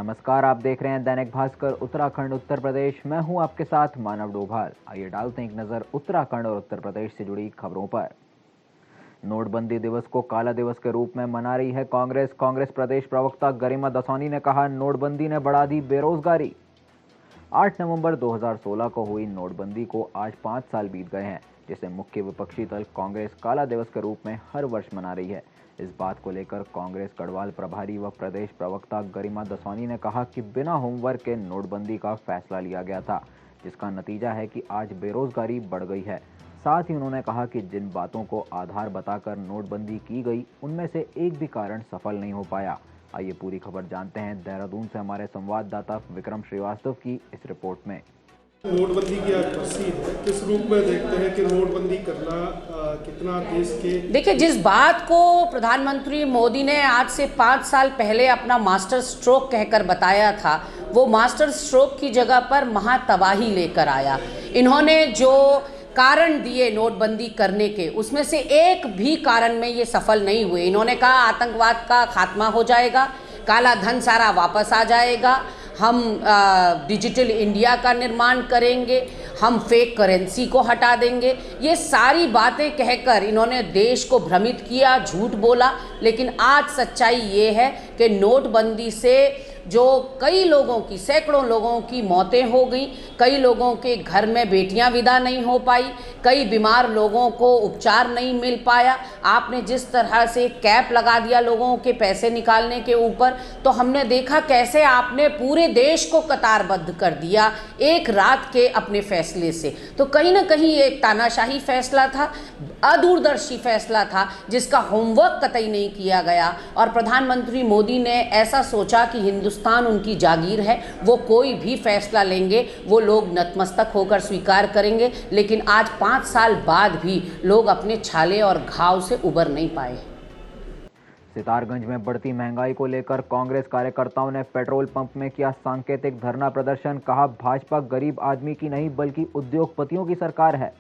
नमस्कार, आप देख रहे हैं दैनिक भास्कर उत्तराखंड उत्तर प्रदेश। मैं हूं आपके साथ मानव डोभाल। आइए डालते हैं एक नजर उत्तराखंड और उत्तर प्रदेश से जुड़ी खबरों पर। नोटबंदी दिवस को काला दिवस के रूप में मना रही है कांग्रेस प्रदेश प्रवक्ता गरिमा दसौनी ने कहा, नोटबंदी ने बढ़ा दी बेरोजगारी। 8 नवंबर 2016 को हुई नोटबंदी को आज 5 साल बीत गए हैं, जिसे मुख्य विपक्षी दल कांग्रेस काला दिवस के रूप में हर वर्ष मना रही है। इस बात को लेकर कांग्रेस गढ़वाल प्रभारी व प्रदेश प्रवक्ता गरिमा दसौनी ने कहा कि बिना होमवर्क के नोटबंदी का फैसला लिया गया था, जिसका नतीजा है कि आज बेरोजगारी बढ़ गई है। साथ ही उन्होंने कहा कि जिन बातों को आधार बताकर नोटबंदी की गई, उनमें से एक भी कारण सफल नहीं हो पाया। आइए पूरी खबर जानते हैं देहरादून से हमारे संवाददाता विक्रम श्रीवास्तव की इस रिपोर्ट में। नोटबंदी की आज बरसी है, किस रूप में देखते हैं कि नोटबंदी करना कितना देश के। देखिए, जिस बात को प्रधानमंत्री मोदी ने आज से 5 साल पहले अपना मास्टर स्ट्रोक कहकर बताया था, वो मास्टर स्ट्रोक की जगह पर महातबाही लेकर आया। इन्होंने जो कारण दिए नोटबंदी करने के, उसमें से एक भी कारण में ये सफल नहीं हुए। इन्होंने कहा आतंकवाद का खात्मा हो जाएगा, काला धन सारा वापस आ जाएगा, हम डिजिटल इंडिया का निर्माण करेंगे, हम फेक करेंसी को हटा देंगे। ये सारी बातें कहकर इन्होंने देश को भ्रमित किया, झूठ बोला। लेकिन आज सच्चाई ये है कि नोटबंदी से जो कई लोगों की, सैकड़ों लोगों की मौतें हो गई, कई लोगों के घर में बेटियां विदा नहीं हो पाई, कई बीमार लोगों को उपचार नहीं मिल पाया। आपने जिस तरह से कैप लगा दिया लोगों के पैसे निकालने के ऊपर, तो हमने देखा कैसे आपने पूरे देश को कतारबद्ध कर दिया एक रात के अपने फैसले से। तो कहीं ना कहीं एक तानाशाही फैसला था, अदूरदर्शी फैसला था, जिसका होमवर्क कतई नहीं किया गया। और प्रधानमंत्री मोदी ने ऐसा सोचा कि हिंदुस्तान उनकी जागीर है, वो कोई भी फैसला लेंगे वो लोग नतमस्तक होकर स्वीकार करेंगे। लेकिन आज 5 साल बाद भी लोग अपने छाले और घाव से उबर नहीं पाए। सितारगंज में बढ़ती महंगाई को लेकर कांग्रेस कार्यकर्ताओं ने पेट्रोल पंप में किया सांकेतिक धरना प्रदर्शन। कहा, भाजपा गरीब आदमी की नहीं बल्कि उद्योगपतियों की सरकार है।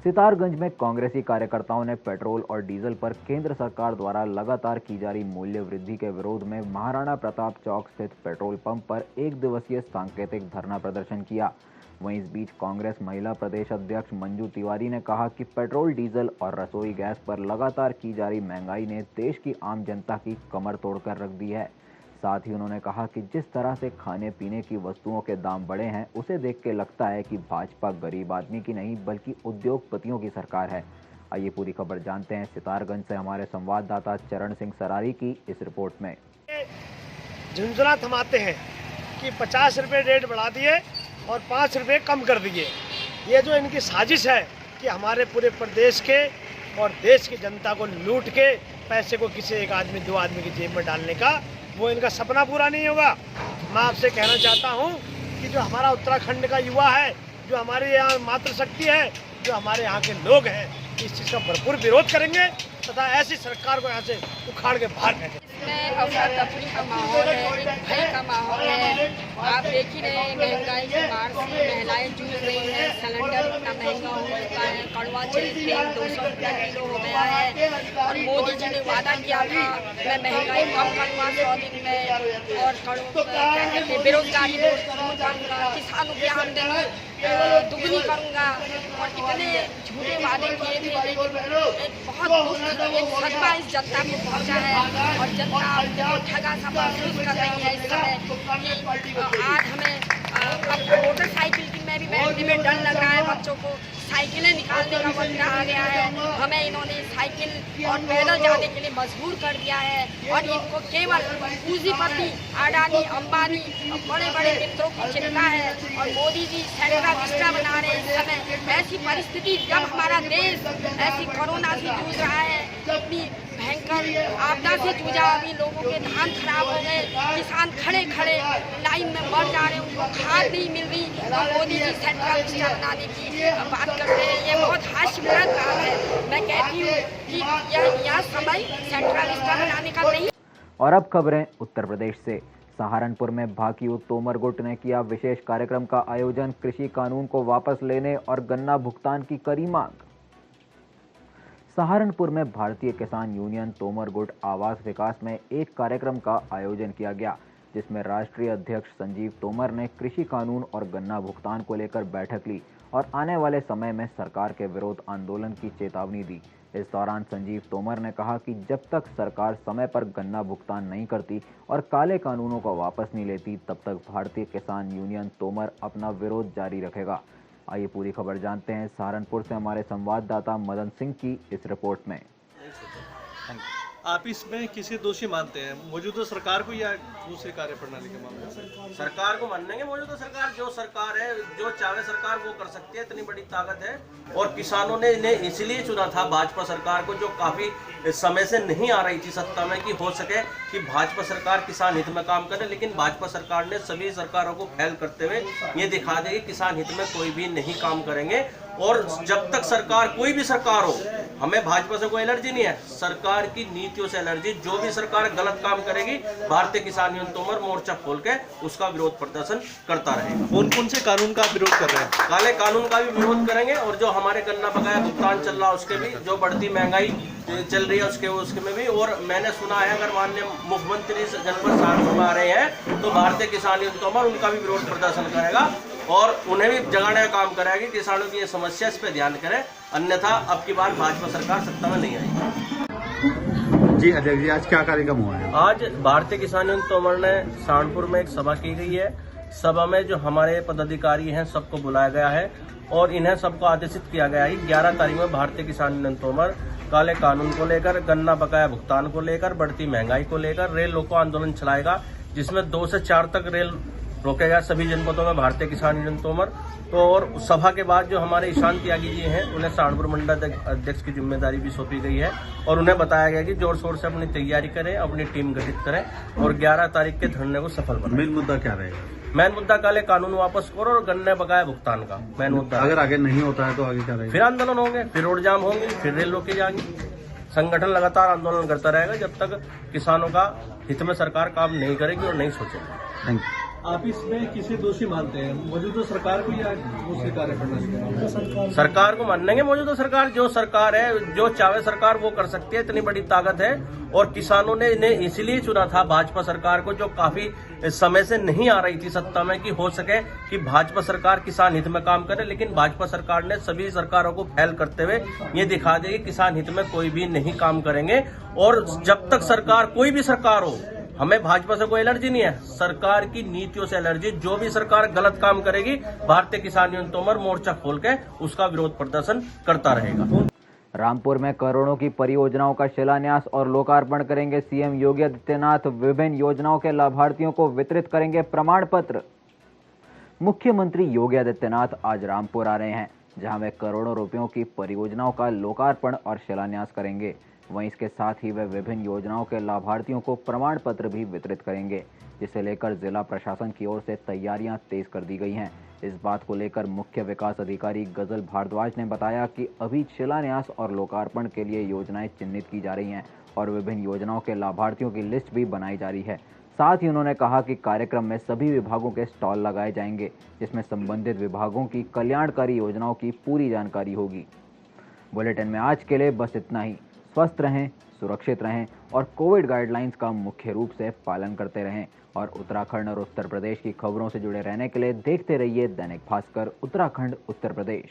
सितारगंज में कांग्रेसी कार्यकर्ताओं ने पेट्रोल और डीजल पर केंद्र सरकार द्वारा लगातार की जा रही मूल्य वृद्धि के विरोध में महाराणा प्रताप चौक स्थित पेट्रोल पंप पर 1 दिवसीय सांकेतिक धरना प्रदर्शन किया। वहीं इस बीच कांग्रेस महिला प्रदेश अध्यक्ष मंजू तिवारी ने कहा कि पेट्रोल, डीजल और रसोई गैस पर लगातार की जा रही महंगाई ने देश की आम जनता की कमर तोड़कर रख दी है। साथ ही उन्होंने कहा कि जिस तरह से खाने पीने की वस्तुओं के दाम बढ़े हैं, उसे देख के लगता है कि भाजपा गरीब आदमी की नहीं बल्कि उद्योगपतियों की सरकार है। आइए पूरी खबर जानते हैं सितारगंज से हमारे संवाददाता चरण सिंह सरारी की इस रिपोर्ट में। झुंझुना थमाते हैं कि 50 रुपये रेट बढ़ा दिए और 5 रुपये कम कर दिए। ये जो इनकी साजिश है कि हमारे पूरे प्रदेश के और देश की जनता को लूट के पैसे को किसी एक आदमी, 2 आदमी की जेब में डालने का, वो इनका सपना पूरा नहीं होगा। मैं आपसे कहना चाहता हूँ कि जो हमारा उत्तराखंड का युवा है, जो हमारे यहाँ मातृशक्ति है, जो हमारे यहाँ के लोग हैं, इस चीज़ का भरपूर विरोध करेंगे तथा ऐसी सरकार को यहाँ से उखाड़ के बाहर फेंकेंगे। इसमें अफरा तफरी का माहौल है, एक भय का माहौल है। आप देख ही रहे हैं महंगाई के मार से महिलाएं जूझ रही हैं। सिलेंडर इतना महंगा हो चुका है, कड़वा तेल 200 रुपया किलो हो गया है। और मोदी जी ने वादा किया था मैं महंगाई कम करूँगा 100 दिन में, और बेरोजगारी दूर करूँगा, किसानों की आमदनी दुगनी करूँगा। और इतने झूठे वादे किए थे, लेकिन बहुत एक सदमा इस जनता को पहुँचा है। और जनता ठगा सा महसूस कर रही है इस समय कि आज हमें अब मोटरसाइकिल में भी बैठने में डर लग रहा है। बच्चों को साइकिलें निकालने का वक्त आ गया है। हमें इन्होंने साइकिल और पैदल जाने के लिए मजबूर कर दिया है। और इनको केवल पूंजीपति अडानी, अंबानी और बड़े बड़े मित्रों की चिंता है। और मोदी जी सेंट्रल स्टा बना रहे हैं इस समय। ऐसी परिस्थिति जब हमारा देश ऐसी कोरोना से जूझ रहा है, इतनी भयंकर आपदा से जूझा, अभी लोगों के धान खराब हो गए, किसान खड़े खड़े लाइन में मर जा रहे हैं, उनको खाद नहीं मिल रही। और मोदी जी सेंट्रल स्टा बनाने की बात करते हैं, ये बहुत हास्यप्रद बात है। मैं कहती हूँ कि यह समय सेंट्रल स्टा बनाने का नहीं। और अब खबरें उत्तर प्रदेश से। सहारनपुर में भाकियू तोमर गुट ने किया विशेष कार्यक्रम का आयोजन। कृषि कानून को वापस लेने और गन्ना भुगतान की करी मांग। सहारनपुर में भारतीय किसान यूनियन तोमर गुट आवास विकास में एक कार्यक्रम का आयोजन किया गया। जिसमें राष्ट्रीय अध्यक्ष संजीव तोमर ने कृषि कानून और गन्ना भुगतान को लेकर बैठक ली और आने वाले समय में सरकार के विरोध आंदोलन की चेतावनी दी। इस दौरान संजीव तोमर ने कहा कि जब तक सरकार समय पर गन्ना भुगतान नहीं करती और काले कानूनों को वापस नहीं लेती, तब तक भारतीय किसान यूनियन तोमर अपना विरोध जारी रखेगा। आइए पूरी खबर जानते हैं सहारनपुर से हमारे संवाददाता मदन सिंह की इस रिपोर्ट में। आप इसमें किसे दोषी मानते हैं, मौजूदा सरकार को या दूसरी कार्य प्रणाली के मामले में? सरकार को मानेंगे। मौजूदा सरकार जो सरकार है, जो चाहे सरकार वो कर सकती है, इतनी बड़ी ताकत है। और किसानों ने इन्हें इसलिए चुना था भाजपा सरकार को, जो काफी समय से नहीं आ रही थी सत्ता में, कि हो सके कि भाजपा सरकार किसान हित में काम करे। लेकिन भाजपा सरकार ने सभी सरकारों को फेल करते हुए ये दिखा दिया कि किसान हित में कोई भी नहीं काम करेंगे। और जब तक सरकार, कोई भी सरकार हो, हमें भाजपा से कोई एलर्जी नहीं है, सरकार की नीतियों से एलर्जी। जो भी सरकार गलत काम करेगी, भारतीय किसान यूनियन तोमर मोर्चा खोल के उसका विरोध प्रदर्शन करता रहेगा। कौन कौन से कानून का विरोध कर रहे हैं? काले कानून का भी विरोध करेंगे, और जो हमारे गन्ना बकाया भुगतान चल रहा है उसके भी, जो बढ़ती महंगाई चल रही है उसके में भी। और मैंने सुना है अगर माननीय मुख्यमंत्री जनपद सहारनपुर में आ रहे हैं तो भारतीय किसान यूनियन तोमर उनका भी विरोध प्रदर्शन करेगा और उन्हें भी जगाने का काम करेगा कि किसानों की ये समस्या, इस पे ध्यान करें, अन्यथा अब की बार भाजपा सरकार सत्ता में नहीं आएगी। जी अध्यक्ष जी, आज क्या कार्यक्रम हुआ है? आज भारतीय किसान यूनियन तोमर ने सहारनपुर में एक सभा की गई है। सभा में जो हमारे पदाधिकारी हैं सबको बुलाया गया है और इन्हें सबको आदेशित किया गया है 11 तारीख में भारतीय किसान यूनियन तोमर काले कानून को लेकर, गन्ना बकाया भुगतान को लेकर, बढ़ती महंगाई को लेकर रेल रोको आंदोलन चलाएगा, जिसमें 2 से 4 तक रेल रोकेगा सभी जनपदों में भारतीय किसान यूनियन तोमर। तो और सभा के बाद जो हमारे ईशान त्यागी जी हैं, उन्हें सहारनपुर मंडल अध्यक्ष की जिम्मेदारी भी सौंपी गई है और उन्हें बताया गया कि जोर शोर से अपनी तैयारी करें, अपनी टीम गठित करें और 11 तारीख के धरने को सफल बनाएं। मेन मुद्दा क्या रहेगा? मेन मुद्दा काले कानून वापस करो और गन्ने बकाया भुगतान का मेन मुद्दा। अगर आगे नहीं होता है तो आगे क्या रहेगा? फिर आंदोलन होंगे, फिर रोड जाम होंगे, फिर रेल रोकी जाएंगी। संगठन लगातार आंदोलन करता रहेगा जब तक किसानों का हित में सरकार काम नहीं करेगी और नहीं सोचेगी। Thank you. आप इसमें किसे दोषी मानते हैं, मौजूदा सरकार को या दूसरी कार्य प्रणाली के मामले में? सरकार को मानेंगे। मौजूदा सरकार जो सरकार है, जो चाहे सरकार वो कर सकती है, इतनी बड़ी ताकत है। और किसानों ने इन्हें इसलिए चुना था भाजपा सरकार को, जो काफी समय से नहीं आ रही थी सत्ता में, कि हो सके कि भाजपा सरकार किसान हित में काम करे। लेकिन भाजपा सरकार ने सभी सरकारों को फेल करते हुए ये दिखा दिया कि किसान हित में कोई भी नहीं काम करेंगे। और जब तक सरकार, कोई भी सरकार हो, हमें भाजपा से कोई एलर्जी नहीं है, सरकार की नीतियों से एलर्जी। जो भी सरकार गलत काम करेगी, भारतीय किसान यूनियन तोमर मोर्चा खोल के उसका विरोध प्रदर्शन करता रहेगा। रामपुर में करोड़ों की परियोजनाओं का शिलान्यास और लोकार्पण करेंगे सीएम योगी आदित्यनाथ। विभिन्न योजनाओं के लाभार्थियों को वितरित करेंगे प्रमाण पत्र। मुख्यमंत्री योगी आदित्यनाथ आज रामपुर आ रहे हैं, जहां वे करोड़ों रुपयों की परियोजनाओं का लोकार्पण और शिलान्यास करेंगे। वहीं इसके साथ ही वे विभिन्न योजनाओं के लाभार्थियों को प्रमाण पत्र भी वितरित करेंगे, जिसे लेकर जिला प्रशासन की ओर से तैयारियां तेज कर दी गई हैं। इस बात को लेकर मुख्य विकास अधिकारी गजल भारद्वाज ने बताया कि अभी शिलान्यास और लोकार्पण के लिए योजनाएं चिन्हित की जा रही हैं और विभिन्न योजनाओं के लाभार्थियों की लिस्ट भी बनाई जा रही है। साथ ही उन्होंने कहा कि कार्यक्रम में सभी विभागों के स्टॉल लगाए जाएंगे, जिसमें संबंधित विभागों की कल्याणकारी योजनाओं की पूरी जानकारी होगी। बुलेटिन में आज के लिए बस इतना ही। स्वस्थ रहें, सुरक्षित रहें और कोविड गाइडलाइंस का मुख्य रूप से पालन करते रहें। और उत्तराखंड और उत्तर प्रदेश की खबरों से जुड़े रहने के लिए देखते रहिए दैनिक भास्कर उत्तराखंड उत्तर प्रदेश।